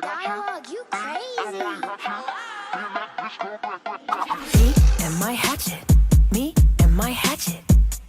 Dialogue, you crazy. Me and my hatchet. Me and my hatchet.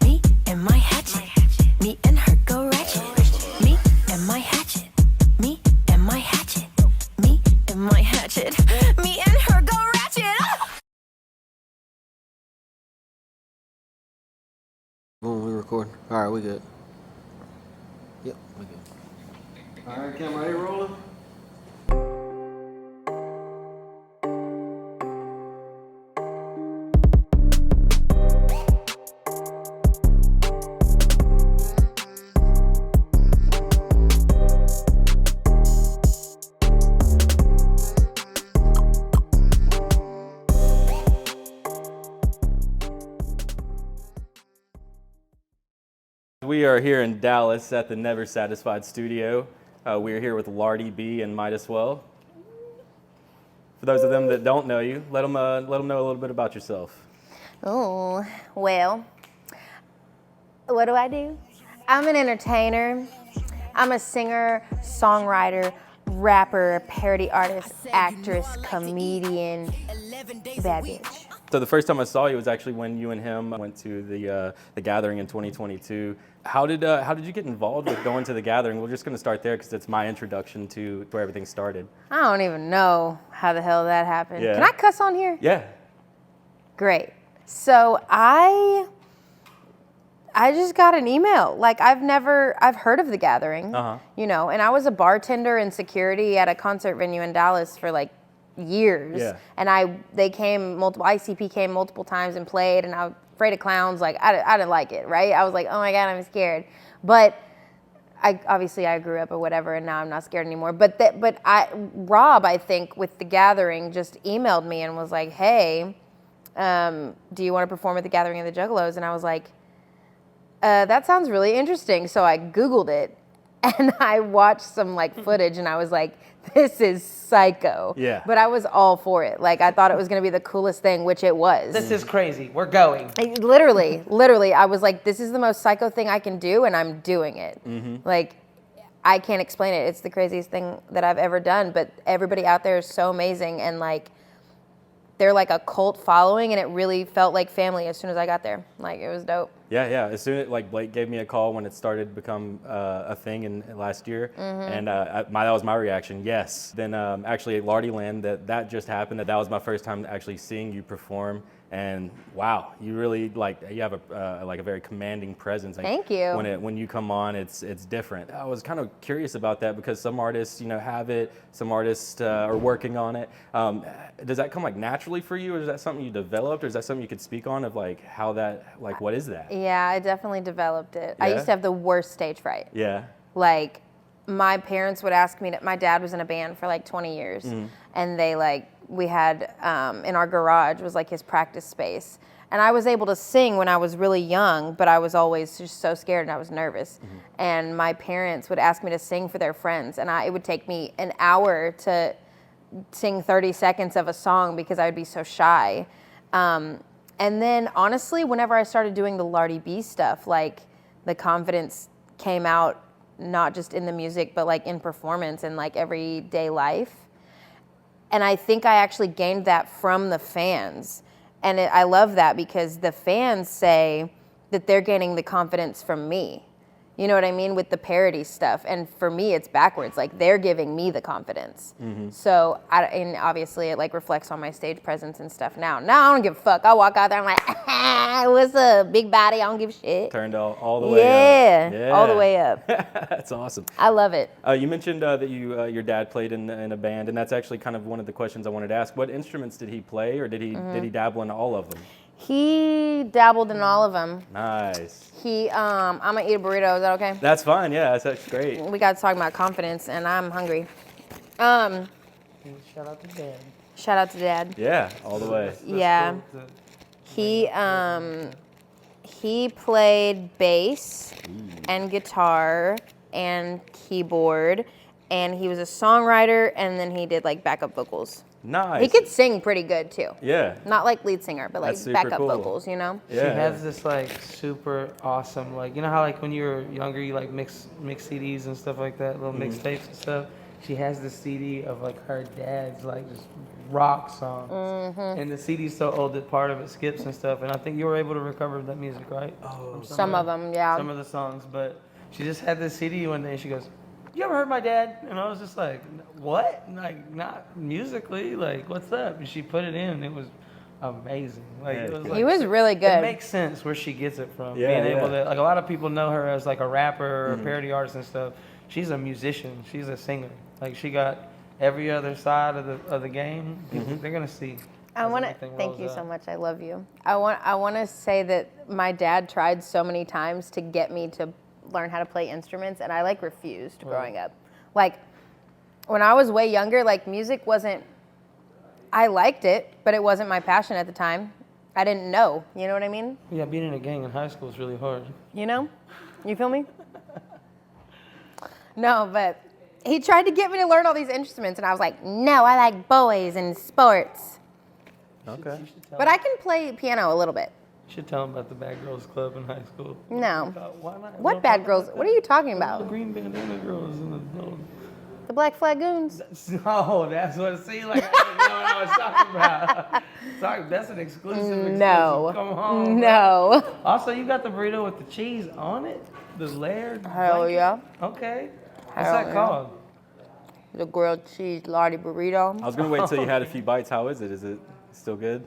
Me and my hatchet. Me and her go ratchet. Me and my hatchet. Me and my hatchet. Me and my hatchet. Me and her go ratchet. Boom, we record. All right, we good. Yep, we good. All right, camera, you rolling? We are here in Dallas at the Never Satisfied studio. We are here with Lardi B and Midas Well. For those of them that don't know you, let them know a little bit about yourself. Oh, well, what do I do? I'm an entertainer. I'm a singer, songwriter, rapper, parody artist, actress, comedian, bad bitch. So the first time I saw you was actually when you and him went to the gathering in 2022. How did you get involved with going to the gathering? We're just going to start there because it's my introduction to where everything started. I don't even know how the hell that happened. Yeah. Can I cuss on here? Yeah. Great. So I just got an email. Like I've heard of the gathering, you know, and I was a bartender and security at a concert venue in Dallas for like years. Yeah. And ICP came multiple times and played, and I was afraid of clowns. Like I didn't like it, right? I was like, oh my God, I'm scared. But I grew up or whatever, and now I'm not scared anymore. But Rob, I think, with the gathering, just emailed me and was like, hey, do you want to perform at the gathering of the Juggalos? And I was like, that sounds really interesting. So I Googled it and I watched some like footage, and I was like, this is psycho. Yeah. But I was all for it. Like I thought it was going to be the coolest thing, which it was. This is crazy. We're going. Literally, I was like, this is the most psycho thing I can do, and I'm doing it. Mm-hmm. Like, I can't explain it. It's the craziest thing that I've ever done. But everybody out there is so amazing, and like, they're like a cult following, and it really felt like family as soon as I got there. Like, it was dope. Yeah. As soon as like Blake gave me a call when it started to become a thing in last year, and that was my reaction. Yes. Then actually at Lardi Land, that just happened. That was my first time actually seeing you perform, and wow, you really you have a very commanding presence. Like, Thank you. When you come on, it's different. I was kind of curious about that because some artists have it, some artists are working on it. Does that come like naturally for you, or is that something you developed, or is that something you could speak on of like how that what is that? Yeah, I definitely developed it. I Yeah? used to have the worst stage fright. Yeah. Like, my parents would ask me my dad was in a band for like 20 years, and we had, in our garage was like his practice space. And I was able to sing when I was really young, but I was always just so scared and I was nervous. And my parents would ask me to sing for their friends, and it would take me an hour to sing 30 seconds of a song because I would be so shy. And then honestly, whenever I started doing the Lardi B stuff, like the confidence came out not just in the music, but like in performance and like everyday life. And I think I actually gained that from the fans. And I love that because the fans say that they're gaining the confidence from me. You know what I mean? With the parody stuff. And for me, it's backwards. Like, they're giving me the confidence. So, and obviously, it like reflects on my stage presence and stuff now. Now, I don't give a fuck. I walk out there, I'm like, what's up, big body? I don't give a shit. Turned all the way up. Yeah, all the way up. That's awesome. I love it. You mentioned that your dad played in a band, and that's actually kind of one of the questions I wanted to ask. What instruments did he play, or did he dabble in all of them? He dabbled in all of them. Nice. I'm gonna eat a burrito. Is that okay? That's fine. Yeah, that's great. We got to talk about confidence, and I'm hungry. Shout out to Dad. Shout out to Dad. Yeah, all the way. Yeah. He played bass and guitar and keyboard, and he was a songwriter, and then he did like backup vocals. Nice. He could sing pretty good too. Yeah. Not like lead singer, but like That's super backup cool. vocals, you know? Yeah. She has this like super awesome, like, you know how like when you were younger you like mix CDs and stuff like that, little mixtapes and stuff. She has this CD of like her dad's like just rock songs, and the CD's so old that part of it skips and stuff. And I think you were able to recover that music, right? Oh, Some of them, yeah. Some of the songs, but she just had this CD one day and she goes, "You ever heard my dad?" And I was just like, "What?" Like, not musically, like, what's up? And she put it in and it was amazing. Like, it was like, He was really it good. makes sense where she gets it from. Yeah, Being able yeah. to, like, a lot of people know her as like a rapper or a parody artist and stuff. She's a musician. She's a singer. Like, she got every other side of the game. They're gonna see. I as want to everything thank rolls you out. so much. I love you. I want to say that my dad tried so many times to get me to learn how to play instruments, and I like refused growing up. Like when I was way younger, like music wasn't. I liked it, but it wasn't my passion at the time. I didn't know. You know what I mean? Yeah, being in a gang in high school is really hard. You know? You feel me? No, but he tried to get me to learn all these instruments, and I was like, no, I like boys and sports. Okay. You should tell But I can play piano a little bit. You should tell them about the Bad Girls Club in high school. No. Why not? What bad girls? What are you talking The about? green bandana girls and The Black Flagoons? Oh, that's what it seemed like. I didn't know what I was talking about. Sorry, that's an exclusive. No. Come on. bro. No. Also, you got the burrito with the cheese on it? The layered? Hell blanket? yeah. Okay. What's Hell that yeah. called? The grilled cheese Lardi burrito. I was gonna wait till you had a few bites. How is it? Is it still good?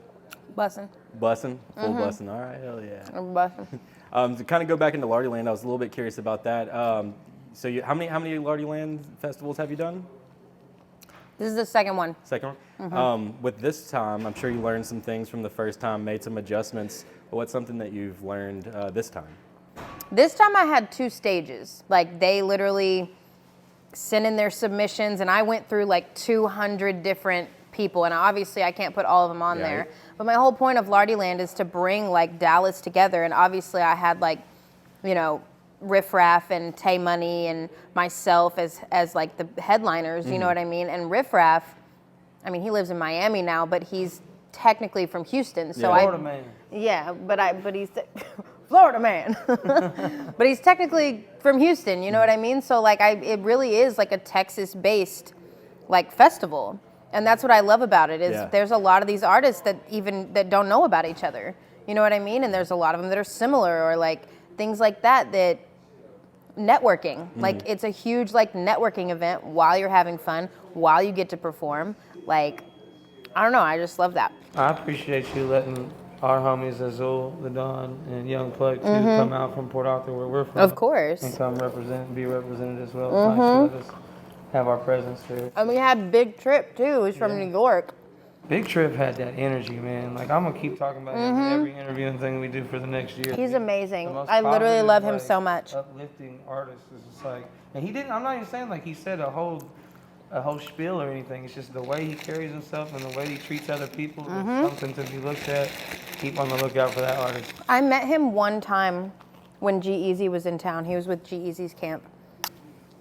Bussin'. Bussin'? Full bussin'. All right, hell yeah. I'm bussin'. To kind of go back into Lardy Land, I was a little bit curious about that. So how many Lardy Land festivals have you done? This is the second one. Second one? With this time, I'm sure you learned some things from the first time, made some adjustments. But what's something that you've learned this time? This time I had 2 stages. Like they literally sent in their submissions, and I went through like 200 different people, and obviously I can't put all of them on Yeah. there. But my whole point of Lardy Land is to bring like Dallas together, and obviously I had like, you know, Riff Raff and Tay Money and myself as like the headliners, you know what I mean? And Riff Raff, I mean, he lives in Miami now, but he's technically from Houston, so Florida man. yeah, but he's Florida man. But he's technically from Houston, you know what I mean? So like it really is like a Texas-based like festival. And that's what I love about it is Yeah. there's a lot of these artists that don't know about each other. You know what I mean? And there's a lot of them that are similar or like things like that networking. Like it's a huge like networking event while you're having fun, while you get to perform. Like I don't know, I just love that. I appreciate you letting our homies Azul, the Don, and Young Plug too come out from Port Arthur where we're from. Of course. And come be represented as well. It's nice to let us have our presence there. And we had Big Trip too, who's from New York. Big Trip had that energy, man. Like I'm gonna keep talking about him in every interview and thing we do for the next year. He's amazing. The most I literally positive, love him like, so much. Uplifting artist is just like, and he didn't. I'm not even saying like he said a whole spiel or anything. It's just the way he carries himself and the way he treats other people. Is something to be looked at. Keep on the lookout for that artist. I met him one time when G-Eazy was in town. He was with G-Eazy's camp.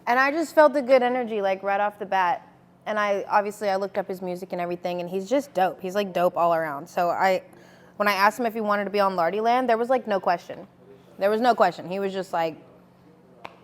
And I just felt the good energy, like right off the bat. And I looked up his music and everything, and he's just dope. He's like dope all around. So when I asked him if he wanted to be on Lardy Land, there was like no question. There was no question. He was just like,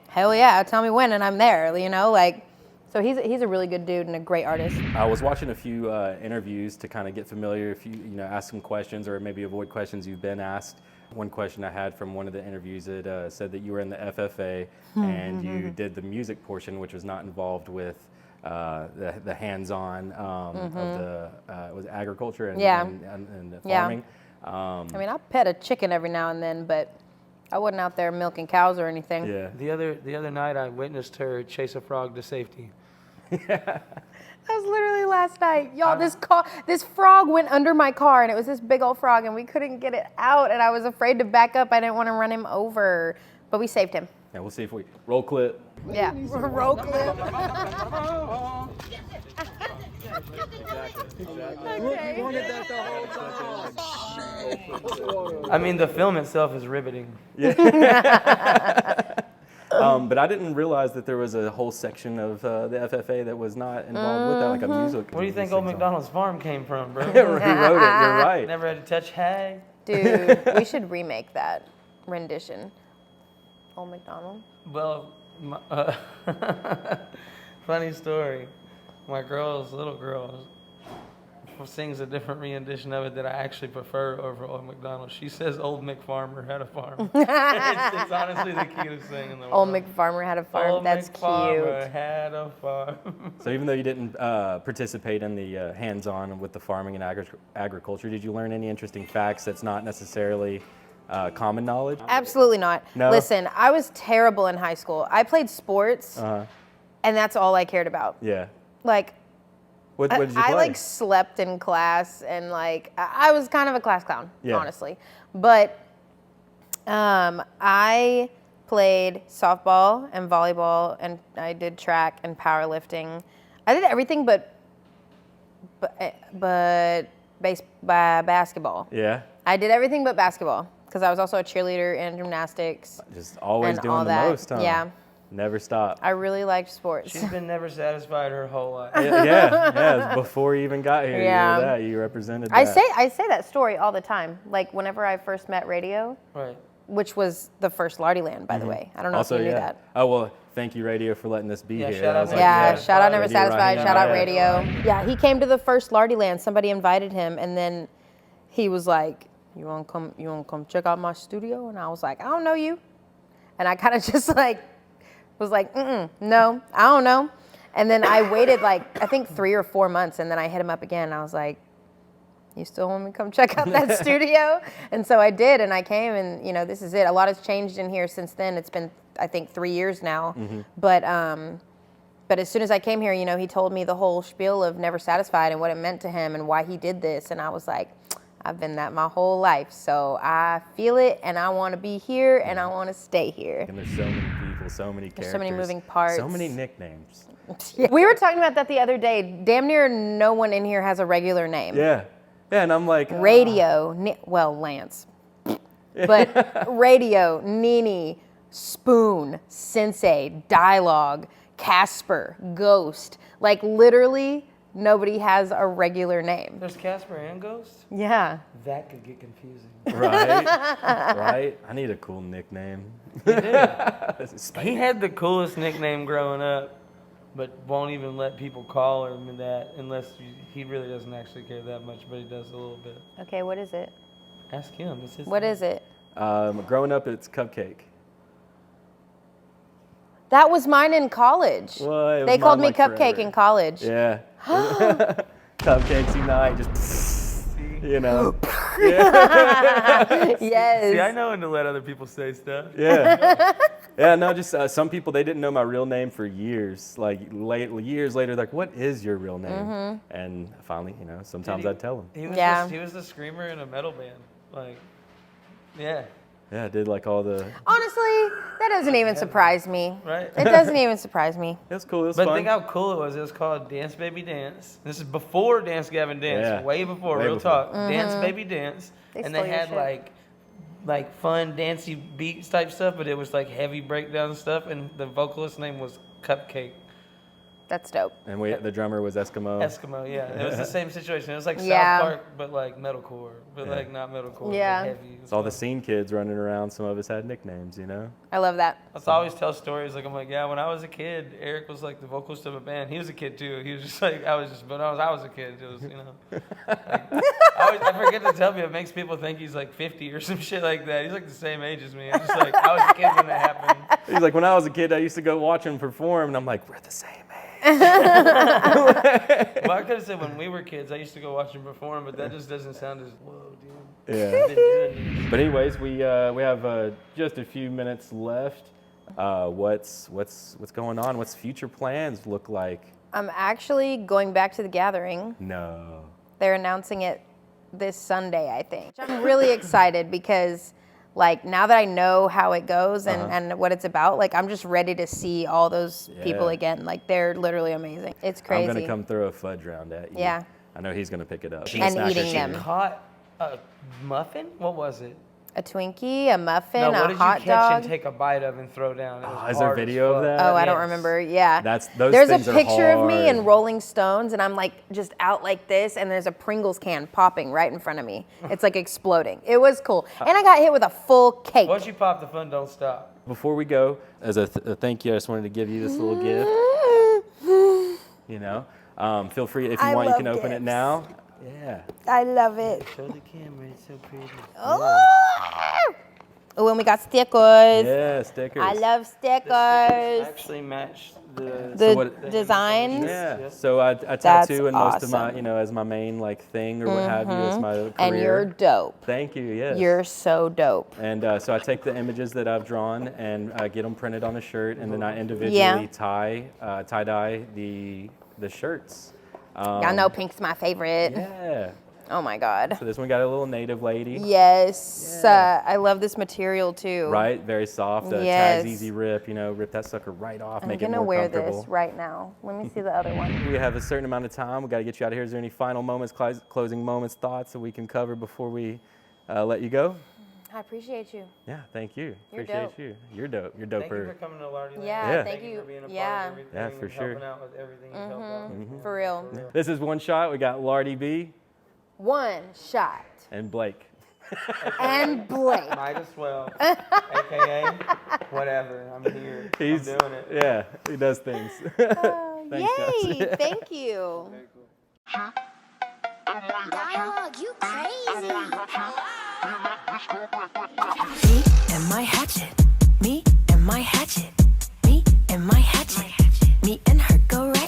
hell yeah, tell me when and I'm there, you know? Like, so he's a really good dude and a great artist. I was watching a few interviews to kind of get familiar, if you ask some questions or maybe avoid questions you've been asked. One question I had from one of the interviews, it said that you were in the FFA and you did the music portion, which was not involved with the hands-on of the was agriculture and, Yeah. and the Yeah. farming. I mean, I pet a chicken every now and then, but I wasn't out there milking cows or anything. Yeah. The other night I witnessed her chase a frog to safety. That was literally last night. Y'all, this frog went under my car, and it was this big old frog, and we couldn't get it out, and I was afraid to back up. I didn't want to run him over, but we saved him. Yeah, we'll see if we roll clip. Yeah. Roll clip. I mean, the film itself is riveting. But I didn't realize that there was a whole section of the FFA that was not involved with that, like a music. Where do you think Old McDonald's farm came from, bro? He wrote it. You're right. Never had to touch hay. Dude, we should remake that rendition. Old McDonald. Well, funny story. My little girl, sings a different rendition of it that I actually prefer over Old McDonald. She says Old McFarmer had a farm. it's honestly the cutest thing in the world. Old McFarmer had a farm. Old That's McFarmer cute. had a farm. So even though you didn't participate in the hands-on with the farming and agriculture, did you learn any interesting facts that's not necessarily common knowledge? Absolutely not. No? Listen, I was terrible in high school. I played sports, and that's all I cared about. Yeah. Like, What did you play? I like slept in class, and like I was kind of a class clown, Yeah. honestly. But I played softball and volleyball, and I did track and powerlifting. I did everything but basketball. Yeah. I did everything but basketball because I was also a cheerleader and gymnastics. Just always and doing all the that. most, huh? Yeah. Never stop. I really liked sports. She's been never satisfied her whole life. yeah. Before you even got here, Yeah. you represented that. I say that story all the time. Like whenever I first met radio, Right. which was the first Lardi Land, by the way. I don't know Also, if you knew yeah. that. Oh well, thank you, radio, for letting us be Yeah, here. shout I out was to like, Yeah, shout out Never Radio Satisfied, Rahim, shout out yeah. radio. Yeah, he came to the first Lardi Land. Somebody invited him, and then he was like, "You wanna come check out my studio?" And I was like, "I don't know you," and I kind of just like was like, "No, I don't know." And then I waited like I think 3 or 4 months, and then I hit him up again. I was like, "You still want me to come check out that studio?" And so I did, and I came, and you know, this is it. A lot has changed in here since then. It's been, I think, 3 years now. But as soon as I came here, you know, he told me the whole spiel of Never Satisfied and what it meant to him and why he did this, and I was like, I've been that my whole life, so I feel it, and I want to be here, and I want to stay here. And there's so many people, so many characters, so many moving parts. so many nicknames. We were talking about that the other day. Damn near no one in here has a regular name. Yeah, and I'm like, Radio, well, Lance. But Radio, Nini, Spoon, Sensei, Dialogue, Casper, Ghost. Like literally nobody has a regular name. There's Casper and Ghost? Yeah. That could get confusing. right, right. I need a cool nickname. He had the coolest nickname growing up, but won't even let people call him that unless he really doesn't actually care that much, but he does a little bit. Okay, what is it? Ask him. It's his What name. is it? Growing up, it's Cupcake. That was mine in college. Well, it was They called mine, me like, Cupcake forever. in college. Yeah. Cupcakes unite, just, you know. Yes. See, I know when to let other people say stuff. Yeah. Yeah, no, just some people, they didn't know my real name for years. Like, years later, like, what is your real name? And finally, you know, sometimes I'd tell them. He was Yeah. he was the screamer in a metal band. Like, yeah. Yeah, I did like all the, Honestly, that doesn't even surprise me. Right? It doesn't even surprise me. it was cool, it was But fun. think how cool it was. It was called Dance Baby Dance. This is before Dance Gavin Dance. Yeah. Way before, Way real before. talk. Dance Baby Dance. They And stole they your had shit. like fun dancey beats type stuff, but it was like heavy breakdown stuff, and the vocalist's name was Cupcake. That's dope. And the drummer was Eskimo. Eskimo, yeah. It was the same situation. It was like Yeah. South Park, but like metalcore. But like not metalcore, Yeah. but heavy. It's all the scene kids running around. Some of us had nicknames, you know? I love that. I always tell stories like I'm like, yeah, when I was a kid, Eric was like the vocalist of a band. He was a kid too. He was just like I was a kid. It was, you know. Like, I forget to tell you, it makes people think he's like 50 or some shit like that. He's like the same age as me. I'm just like I was a kid when that happened. He's like, when I was a kid, I used to go watch him perform, and I'm like, we're the same age. Well, I could have said when we were kids, I used to go watch him perform, but that just doesn't sound as whoa, dude. Yeah. Been doing this. But anyways, we have just a few minutes left. What's going on? What's future plans look like? I'm actually going back to the gathering. No. They're announcing it this Sunday, I think. I'm really excited because, like, now that I know how it goes and what it's about, like, I'm just ready to see all those people Yeah. again. Like, they're literally amazing. It's crazy. I'm gonna come throw a fudge round at you. Yeah. I know he's gonna pick it up. And eating them. Caught a muffin? What was it? A Twinkie, a muffin, No, what a did hot you catch dog. and take a bite of and throw down? It was Is there hard as video of fuck. that? Oh, I don't Yes. remember. Yeah. Those There's things a are picture of me in hard. Rolling Stones, and I'm like just out like this, and there's a Pringles can popping right in front of me. It's like exploding. It was cool. And I got hit with a full cake. Once you pop, the fun don't stop. Before we go, as a thank you, I just wanted to give you this little gift. You know, feel free if you I want, you love can open it gifts. now. Yeah. I love it. Show the camera, it's so pretty. Oh, and we got stickers. Yeah, stickers. I love stickers. Actually matched the The what- designs. Yeah. So I That's tattoo and most of my, awesome. as my main like thing or what have you. It's my career. And you're dope. Thank you. Yes. You're so dope. And so I take the images that I've drawn and get them printed on a shirt, and then I individually Yeah. tie-dye the shirts. Y'all know pink's my favorite. Yeah. Oh my God. So this one got a little native lady. Yes. Yeah. I love this material too. Right, very soft. Yes. Tags easy rip. Rip that sucker right off. I'm make it gonna more wear comfortable. this right now. Let me see the other one. We have a certain amount of time. We got to get you out of here. Is there any final moments, closing moments, thoughts that we can cover before we let you go? I appreciate you. Yeah, thank you. You're Appreciate dope. you. You're dope. You're Thank you doper. for coming to Lardi Land. Yeah, Yeah. thank you. for being a part Yeah. of everything Yeah, for and sure. helping out with everything you help out. For real. This is one shot. We got Lardi B One shot. and Blake. And Blake. Midas Well, aka whatever. I'm here. I'm doing it. Yeah, he does things. Thanks, Yay, guys. thank you. Dialogue, you crazy. Me and my hatchet. Me and my hatchet. Me and my hatchet. Me and her go right.